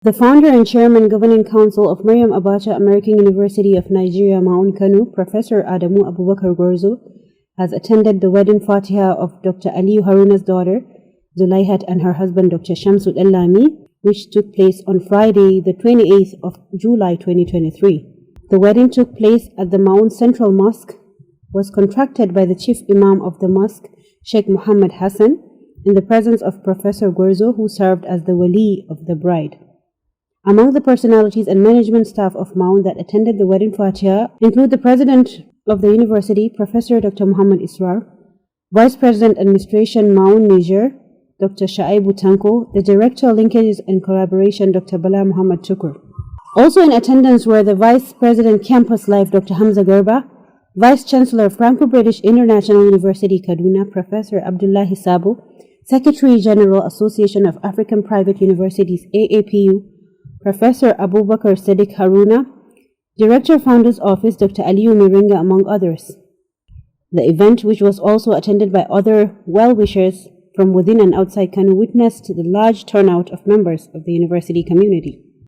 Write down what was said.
The founder and chairman governing council of Maryam Abacha American University of Nigeria, MAAUN Kano, Professor Adamu Abubakar Gorzo, has attended the wedding Fatiha of Dr. Aliyu Haruna's daughter, Zulaihat, and her husband, Dr. Shamsud Lami, which took place on Friday, the 28th of July 2023. The wedding took place at the MAAUN Central Mosque, was contracted by the chief imam of the mosque, Sheikh Muhammad Hassan, in the presence of Professor Gorzo, who served as the wali of the bride. Among the personalities and management staff of MAAUN that attended the wedding Fatiha include the president of the university, Professor Dr. Muhammad Israr, Vice President Administration MAAUN Niger, Dr. Shaibu Tanko, the Director Linkages and Collaboration, Dr. Bala Muhammad Tukur. Also in attendance were the Vice President Campus Life, Dr. Hamza Garba, Vice Chancellor Franco-British International University Kaduna, Professor Abdullahi Sabo, Secretary General Association of African Private Universities, AAPU, Professor Abubakar Sadiq Haruna, Director Founder's Office, Dr. Aliyu Miringa, among others. The event, which was also attended by other well-wishers from within and outside Kano, witnessed the large turnout of members of the university community.